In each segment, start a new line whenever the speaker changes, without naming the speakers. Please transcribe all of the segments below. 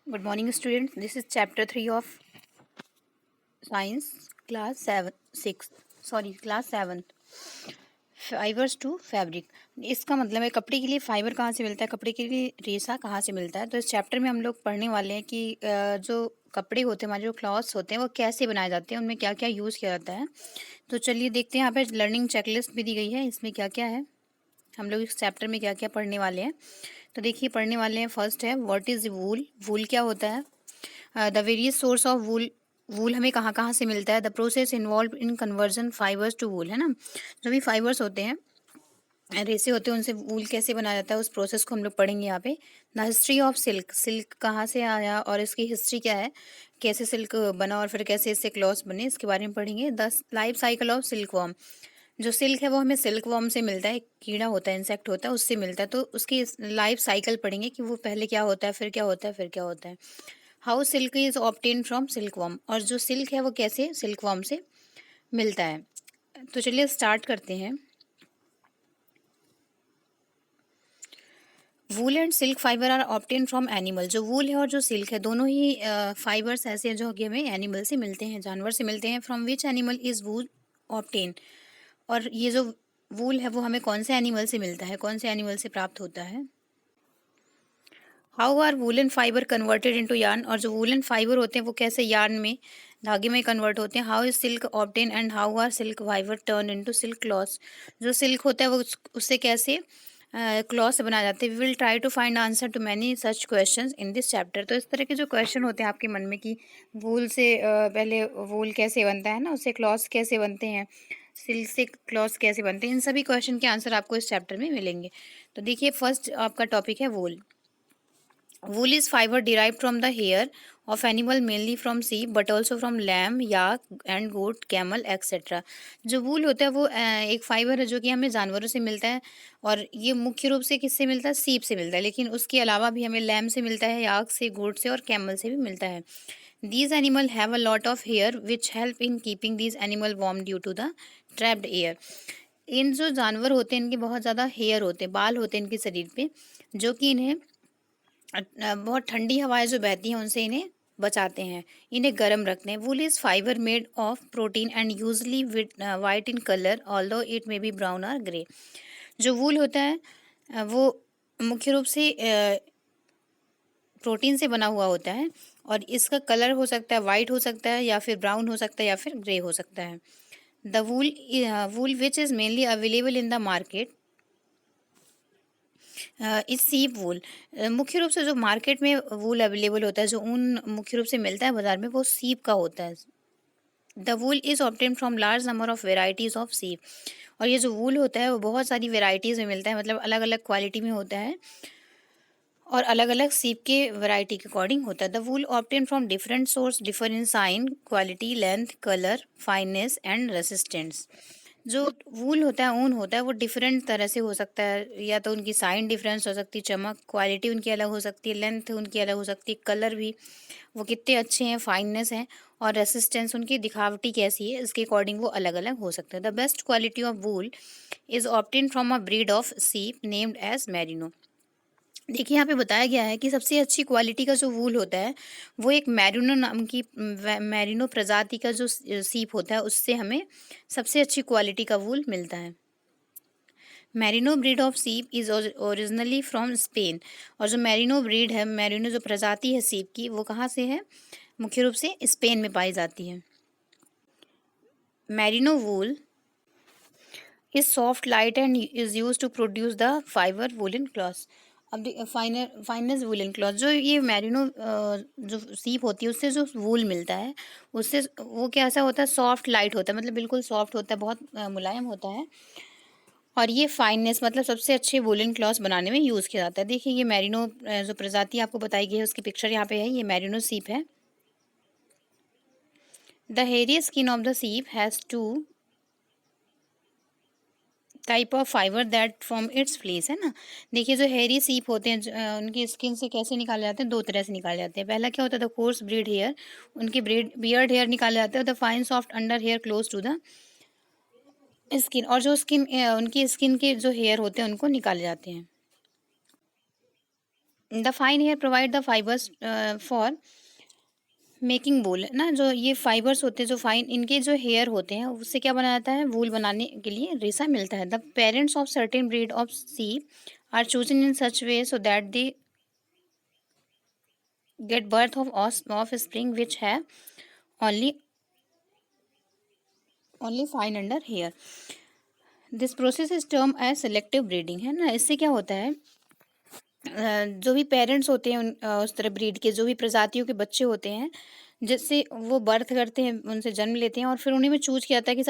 Good morning, students. This is chapter 3 of science, class 7, 6. Sorry, class 7. Fibres to fabric. इसका मतलब है कपड़े के लिए फाइबर कहाँ से मिलता है, कपड़े के लिए रेशा कहाँ से मिलता है। तो इस चैप्टर में हम लोग पढ़ने वाले हैं कि जो कपड़े होते हैं, हमारे जो क्लॉथ्स होते हैं, वो कैसे बनाए जाते हैं, उनमें क्या क्या यूज़ किया जाता है। तो चलिए देखते हैं। यहाँ पे लर्निंग चेकलिस्ट भी दी गई है, इसमें क्या क्या है, हम लोग इस चैप्टर में क्या क्या पढ़ने वाले हैं। तो देखिए पढ़ने वाले हैं। फर्स्ट है व्हाट इज़ वूल। वूल क्या होता है। The various source of wool. Wool हमें कहाँ कहाँ से मिलता है। The process involve in conversion fibres to wool, है ना। जो भी फाइबर्स होते हैं, रेसे होते हैं, उनसे वूल कैसे बनाया जाता है, उस प्रोसेस को हम लोग पढ़ेंगे यहाँ पे। The history of silk. Silk कहाँ से आया और इसकी हिस्ट्री क्या है, कैसे सिल्क बना और फिर कैसे इससे क्लॉथ्स बने, इसके बारे में पढ़ेंगे। The life cycle of silk worm. जो सिल्क है वो हमें सिल्क वॉर्म से मिलता है, एक कीड़ा होता है, इंसेक्ट होता है, उससे मिलता है। तो उसकी लाइफ साइकिल पढ़ेंगे कि वो पहले क्या होता है, फिर क्या होता है, फिर क्या होता है। How silk is obtain from silk worm. और जो सिल्क है वो कैसे सिल्क वॉर्म से मिलता है। तो चलिए स्टार्ट करते हैं। Wool and silk fibre are obtain from animal. जो वूल है और जो सिल्क है, दोनों ही फाइबर्स ऐसे हैं जो कि हमें एनिमल से मिलते हैं, जानवर से मिलते हैं। From which animal is wool obtain. और ये जो वूल है वो हमें कौन से एनिमल से मिलता है, कौन से एनिमल से प्राप्त होता है। How are woollen fibre converted into yarn. और जो वूलन फाइबर होते हैं वो कैसे यार्न में, धागे में कन्वर्ट होते हैं। How is silk obtain and how are silk fibre turn into silk clothes. जो सिल्क होता है वो उससे कैसे क्लॉथ्स बनाए जाते हैं। We will try to find answer to many such questions in this chapter. तो इस तरह के जो क्वेश्चन होते हैं आपके मन में कि वूल से पहले वूल कैसे बनता है ना, उससे क्लॉथ्स कैसे बनते हैं, सिल्क से क्लॉथ्स कैसे बनते हैं, इन सभी क्वेश्चन के आंसर आपको इस चैप्टर में मिलेंगे। तो देखिए फर्स्ट आपका टॉपिक है वूल। Wool is fiber derived from the hair of animal mainly from sheep but also from lamb, yak and goat, camel etc. जो वूल होता है वो एक फाइबर है जो कि हमें जानवरों से मिलता है। और ये मुख्य रूप से किससे मिलता है, सीप से मिलता है, लेकिन उसके अलावा भी हमें लैम से मिलता है, याक से, गोट से और कैमल से भी मिलता है। These animal have a lot of hair which help in keeping these animal warm due to the trapped air. इन जो जानवर होते हैं इनके बहुत ज़्यादा हेयर होते हैं, बाल होते हैं इनके शरीर पे, जो कि इन्हें बहुत ठंडी हवाएं जो बहती हैं उनसे इन्हें बचाते हैं, इन्हें गर्म रखते हैं। वूल is fibre made of protein and usually white in colour although it may be brown और ग्रे। जो वूल होता है वो मुख्य रूप से प्रोटीन से बना हुआ होता है और इसका कलर हो सकता है वाइट हो सकता है या फिर ब्राउन हो सकता है या फिर ग्रे हो सकता है। The wool which is mainly available in the market इस सीप वूल। मुख्य रूप से जो मार्केट में वूल अवेलेबल होता है, जो ऊन मुख्य रूप से मिलता है बाजार में, वो सीप का होता है। The wool is obtain from large number of varieties of सीप। और ये जो वूल होता है वो बहुत सारी वेराइटीज़ में मिलता है, मतलब अलग अलग क्वालिटी में होता है और अलग अलग सीप के वैरायटी के अकॉर्डिंग होता है। The wool obtain from different source differ in size, quality, length, colour, fineness and resistance. जो वूल होता है, ऊन होता है, वो डिफरेंट तरह से हो सकता है, या तो उनकी साइन डिफरेंस हो सकती है, चमक, क्वालिटी उनकी अलग हो सकती है, लेंथ उनकी अलग हो सकती है, कलर भी वो कितने अच्छे हैं, फाइननेस है, और रेसिस्टेंस उनकी दिखावटी कैसी है, इसके अकॉर्डिंग वो अलग अलग हो सकते हैं। The best quality of wool is obtain from a breed of sheep named as merino. देखिए यहाँ पे बताया गया है कि सबसे अच्छी क्वालिटी का जो वूल होता है वो एक मैरिनो नाम की मैरिनो प्रजाति का जो सीप होता है उससे हमें सबसे अच्छी क्वालिटी का वूल मिलता है। Merino breed of sheep is originally from Spain. और जो मैरिनो ब्रीड है, मैरिनो जो प्रजाति है सीप की, वो कहाँ से है, मुख्य रूप से स्पेन में पाई जाती है। Merino wool is soft light and is use to produce the fibre woollen cloth. अब फाइनस वूलन क्लॉथ, जो ये मैरिनो जो सीप होती है उससे जो वूल मिलता है उससे वो कैसा होता है, सॉफ्ट लाइट होता है, मतलब बिल्कुल सॉफ्ट होता है, बहुत मुलायम होता है। और ये फाइननेस मतलब सबसे अच्छे वूलन क्लॉथ बनाने में यूज़ किया जाता है। देखिए ये मैरिनो जो प्रजाति आपको बताई गई है उसकी पिक्चर यहाँ पे है, ये मैरिनो सीप है। The hairier skin of the sheep has two type of fibre that from its fleece, है ना। देखिए जो हेरी सीप होते हैं उनकी स्किन से कैसे निकाले जाते हैं, दो तरह से निकाले जाते हैं। पहला क्या होता है, द कोर्स ब्रीड हेयर, उनके बियर्ड हेयर निकाले जाते हैं। The fine soft under hair close to the skin, और जो स्किन उनकी स्किन के जो हेयर होते हैं उनको निकाले जाते हैं। The fine hair provide the fibres for making wool, है ना। जो ये फाइबर्स होते हैं, जो फाइन इनके जो हेयर होते हैं, उससे क्या बना जाता है, वूल बनाने के लिए रेशा मिलता है। The parents of certain breed of sheep are chosen in such way so that they get birth offspring which है only only fine under hair. This process is term as selective breeding, है ना। इससे क्या होता है, जो भी parents होते हैं उस तरह ब्रीड के जो भी प्रजातियों के बच्चे होते हैं, जिससे वो बर्थ करते हैं, उनसे जन्म लेते हैं, और फिर उन्हीं में चूज किया जाता है कि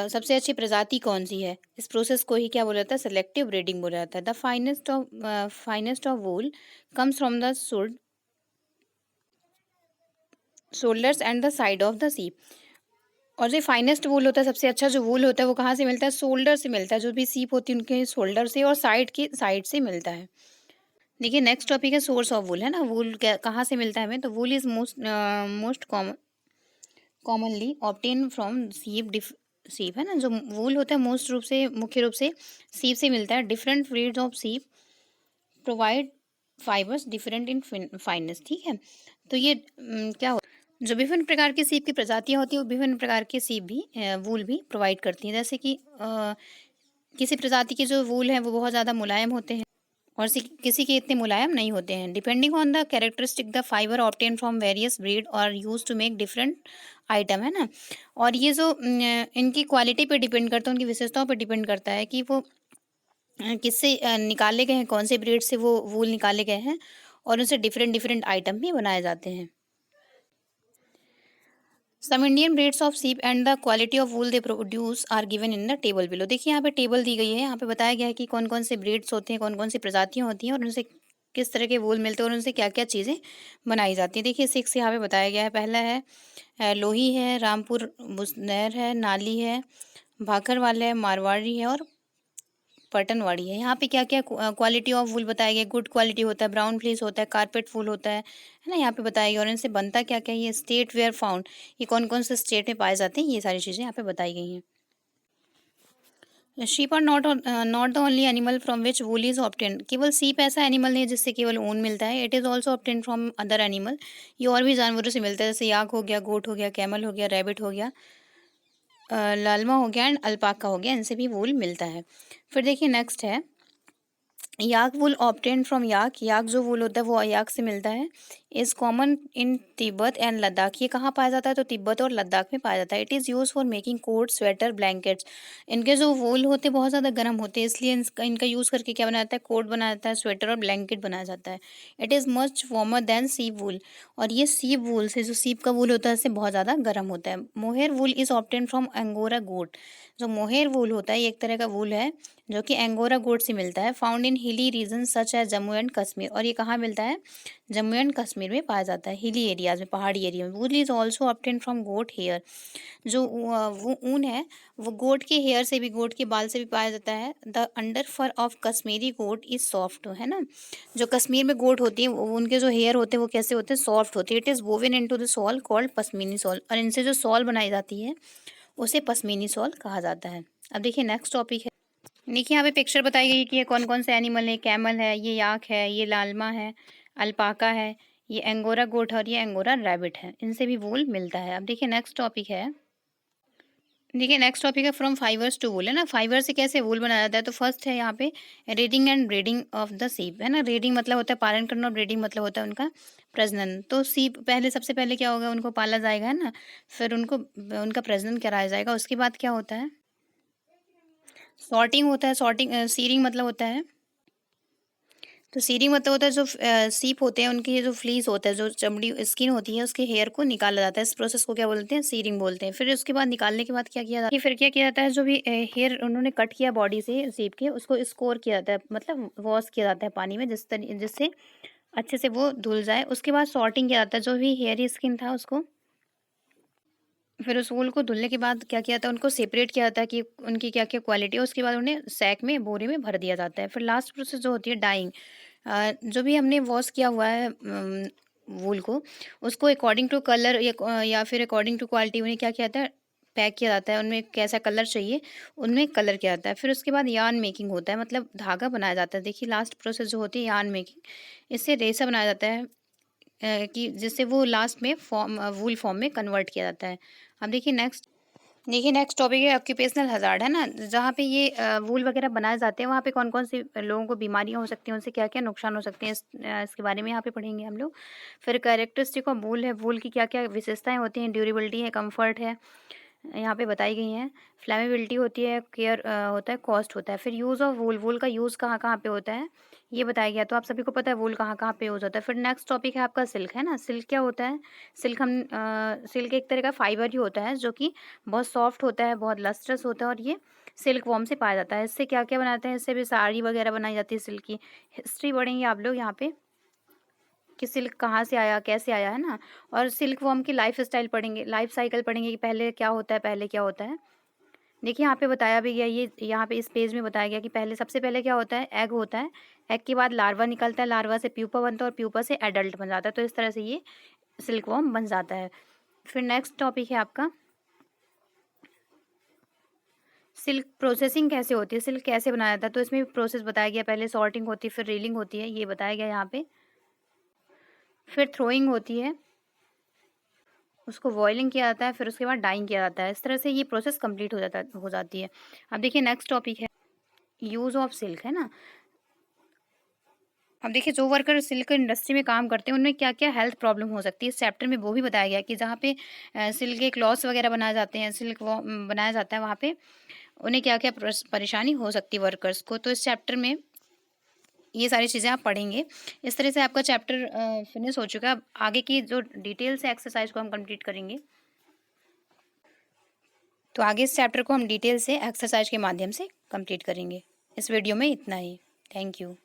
सबसे अच्छी प्रजाति कौन सी है। इस प्रोसेस को ही क्या बोला जाता है, सेलेक्टिव ब्रीडिंग बोला जाता है। The finest of wool comes from the shoulders and the side of the सीप। और जो फाइनेस्ट वूल होता है, सबसे अच्छा जो वूल होता है, वो कहाँ से मिलता है, शोल्डर से मिलता है। जो भी सीप होती है उनके शोल्डर से और साइड से मिलता है। देखिए नेक्स्ट टॉपिक है सोर्स ऑफ वूल, है ना। वूल कहाँ से मिलता है हमें, तो वूल is most commonly obtain from सीप, है ना। जो वूल होता है मुख्य रूप से सीप से मिलता है। डिफरेंट ब्रीड्स ऑफ सीप provide fibres different in finance, ठीक है। तो ये क्या हो, जो विभिन्न प्रकार की सीप की प्रजातियां होती है, वो विभिन्न प्रकार के सीप भी वूल भी प्रोवाइड करती हैं। जैसे कि किसी प्रजाति के जो वूल हैं वो बहुत ज़्यादा मुलायम होते हैं, और किसी के इतने मुलायम नहीं होते हैं। Depending on the characteristic the fibre obtain from various breed और use to make different item, है ना। और ये जो इनकी क्वालिटी पे डिपेंड करता है, उनकी विशेषताओं पे डिपेंड करता है कि वो किससे निकाले गए हैं, कौन से ब्रीड से वो वूल निकाले गए हैं, और उनसे डिफरेंट डिफरेंट आइटम भी बनाए जाते हैं। Some Indian breeds of sheep and the quality of wool they produce are given in the table below. देखिए यहाँ पे टेबल दी गई है, यहाँ पे बताया गया है कि कौन कौन से ब्रीड्स होते हैं, कौन कौन सी प्रजातियाँ होती हैं, और उनसे किस तरह के वूल मिलते हैं, और उनसे क्या क्या चीज़ें बनाई जाती हैं। देखिए 6 यहाँ पे बताया गया है। पहला है लोही है, रामपुर बुसनैर है, नाली है, भाखरवाल है, मारवाड़ी है, और पटनवाड़ी है। यहाँ पे क्या क्या क्वालिटी ऑफ वूल बताया गया। गुड क्वालिटी होता है, ब्राउन फ्लीस होता है, कारपेट वूल होता है ना। यहाँ पे बताया गया, और इनसे बनता क्या क्या, ये स्टेट वेयर फाउंड, ये कौन कौन से स्टेट में पाए जाते हैं, ये सारी चीज़ें यहाँ पे बताई गई हैं। Sheep are not the only animal from which wool is obtain. केवल सीप ऐसा एनिमल नहीं है जिससे केवल ऊन मिलता है। It is also obtain from other animal, ये और भी जानवरों से मिलता है, जैसे याक हो गया, गोट हो गया, कैमल हो गया, रैबिट हो गया, लालमा हो गया, एंड अल्पाका हो गया, इनसे भी वूल मिलता है। फिर देखिए नेक्स्ट है याक वूल ऑब्टेन फ्रॉम याक। याक जो वूल होता है वो याक से मिलता है। Is common in Tibet and Ladakh. ये कहाँ पाया जाता है, तो तिब्बत और लद्दाख में पाया जाता है। It is use for making coat, sweater, blankets. इनके जो वूल होते हैं बहुत ज़्यादा गर्म होते हैं, इसलिए इनका यूज़ करके क्या बनाया जाता है, कोट बनाया जाता है, स्वेटर और ब्लैंकेट बनाया जाता है। It is much warmer than सीप वूल। और ये सीप वूल से, जो सीप का वूल होता है, इससे बहुत ज़्यादा गर्म होता है। Mohair wool is obtain from Angora goat. जो मोहेर वूल होता है ये एक तरह का वूल है जो कि एंगोरा गोट से मिलता है। Found in hilly region such as Jammu and Kashmir. और ये कहाँ मिलता है, जम्मू एंड कश्मीर में पाया जाता है, हिली एरियाज में, पहाड़ी एरिया में। Wool is also obtain from goat hair. जो वो ऊन है वो गोट के हेयर से भी, गोट के बाल से भी पाया जाता है। The under fur of Kashmiri goat is soft, है ना। जो कश्मीर में गोट होती है उनके जो हेयर होते हैं वो कैसे होते हैं, सॉफ्ट होते हैं। It is woven into the shawl called pashmina shawl. और इनसे जो सॉल बनाई जाती है उसे पश्मीनी सॉल कहा जाता है। अब देखिए नेक्स्ट टॉपिक है। देखिए यहाँ पे पिक्चर बताई गई है कि ये कौन कौन से एनिमल है। कैमल है, ये याक है, ये लालमा है, अल्पाका है, ये एंगोरा गोट है, और ये एंगोरा रैबिट है। इनसे भी वूल मिलता है। अब देखिए नेक्स्ट टॉपिक है। देखिए नेक्स्ट टॉपिक है फ्रॉम फाइबर्स टू वूल, है ना। फाइबर से कैसे वूल बनाया जाता है, तो फर्स्ट है यहाँ पे rearing and breeding of the sheep, है ना। रेडिंग मतलब होता है पालन करना, और ब्रीडिंग मतलब होता है उनका प्रजनन। तो सीप सबसे पहले क्या होगा, उनको पाला जाएगा, है ना। फिर उनका प्रजनन कराया जाएगा। उसके बाद क्या होता है, सॉर्टिंग होता है। सीरिंग मतलब होता है, तो सीरिंग मतलब होता है जो सीप होते हैं उनकी जो फ्लीस होता है, जो चमड़ी स्किन होती है, उसके हेयर को निकाला जाता है। इस प्रोसेस को क्या बोलते हैं, सीरिंग बोलते हैं। फिर उसके बाद निकालने के बाद क्या किया जाता है, फिर क्या किया जाता है, जो भी हेयर उन्होंने कट किया बॉडी से सीप के, उसको स्कोर किया जाता है, मतलब वॉश किया जाता है पानी में, जिससे अच्छे से वो धुल जाए। उसके बाद सॉर्टिंग किया जाता है, जो भी हेयरी स्किन था उसको, फिर उस वूल को धुलने के बाद क्या किया जाता है, उनको सेपरेट किया जाता है कि उनकी क्या क्या क्वालिटी है। उसके बाद उन्हें सैक में, बोरे में भर दिया जाता है। फिर लास्ट प्रोसेस जो होती है डाइंग। जो भी हमने वॉश किया हुआ है वूल को, उसको अकॉर्डिंग टू कलर या फिर अकॉर्डिंग टू क्वालिटी उन्हें क्या किया जाता है, पैक किया जाता है, उनमें कैसा कलर चाहिए उनमें कलर किया जाता है। फिर उसके बाद यार्न मेकिंग होता है, मतलब धागा बनाया जाता है। देखिए लास्ट प्रोसेस जो होती है यार्न मेकिंग, इससे रेशा बनाया जाता है कि जिससे वो लास्ट में वूल फॉर्म में कन्वर्ट किया जाता है। अब देखिए नेक्स्ट टॉपिक है ऑक्यूपेशनल हज़ार्ड, है ना? जहाँ पे ये वूल वगैरह बनाए जाते हैं वहाँ पे कौन-कौन सी लोगों को बीमारियाँ हो सकती हैं, उनसे क्या-क्या नुकसान हो सकते हैं, इसके बारे में यहाँ पे पढ़ेंगे हम लोग। फिर कैरेक्टरिस्टिक ऑफ वूल है, वूल की क्या-क्या विशेषताएँ होती हैं, ड्यूरेबिलिटी है, कम्फर्ट है, यहाँ पे बताई गई हैं। फ्लेमेबिलिटी होती है, केयर होता है, कॉस्ट होता है। फिर यूज़ ऑफ वूल, वूल का यूज़ कहाँ-कहाँ पे होता है, ये बताया गया। तो आप सभी को पता है वूल कहाँ-कहाँ पे यूज़ होता है। फिर नेक्स्ट टॉपिक है आपका सिल्क, है ना? सिल्क क्या होता है? सिल्क एक तरह का फाइबर ही होता है जो कि बहुत सॉफ्ट होता है, बहुत लस्ट्रस होता है और ये सिल्क वॉर्म से पाया जाता है। इससे क्या-क्या बनाते हैं? इससे भी साड़ी वगैरह बनाई जाती है सिल्क की। हिस्ट्री पढ़ेंगे आप लोग यहाँ पे कि सिल्क कहाँ से आया, कैसे आया, है ना? और सिल्क वॉर्म की लाइफ स्टाइल पढ़ेंगे, लाइफ साइकिल पढ़ेंगे कि पहले क्या होता है, पहले क्या होता है। देखिए यहाँ पे बताया भी गया, ये यहाँ पे इस पेज में बताया गया कि पहले सबसे पहले क्या होता है, एग होता है। एग के बाद लार्वा निकलता है, लार्वा से प्यूपा बनता है और प्यूपा से एडल्ट बन जाता है। तो इस तरह से ये सिल्क वॉर्म बन जाता है। फिर नेक्स्ट टॉपिक है आपका सिल्क प्रोसेसिंग कैसे होती है, सिल्क कैसे बनाया जाता है। तो इसमें भी प्रोसेस बताया गया, पहले सॉर्टिंग होती है, फिर रीलिंग होती है, ये बताया गया यहाँ पे। फिर थ्रोइंग होती है, उसको बॉइलिंग किया जाता है, फिर उसके बाद डाइंग किया जाता है। इस तरह से ये प्रोसेस कंप्लीट हो जाती है। अब देखिए नेक्स्ट टॉपिक है यूज़ ऑफ सिल्क, है ना? अब देखिए जो वर्कर सिल्क इंडस्ट्री में काम करते हैं उनमें क्या-क्या हेल्थ प्रॉब्लम हो सकती है, इस चैप्टर में वो भी बताया गया कि जहाँ पे सिल्क के क्लॉथ्स वगैरह बनाए जाते हैं, बनाया जाता है वहाँ पे उन्हें क्या-क्या परेशानी हो सकती है वर्कर्स को। तो इस चैप्टर में ये सारी चीज़ें आप पढ़ेंगे। इस तरह से आपका चैप्टर फिनिश हो चुका है। अब आगे की जो डिटेल से एक्सरसाइज को हम कंप्लीट करेंगे। तो आगे इस चैप्टर को हम डिटेल से एक्सरसाइज के माध्यम से कंप्लीट करेंगे। इस वीडियो में इतना ही। Thank you.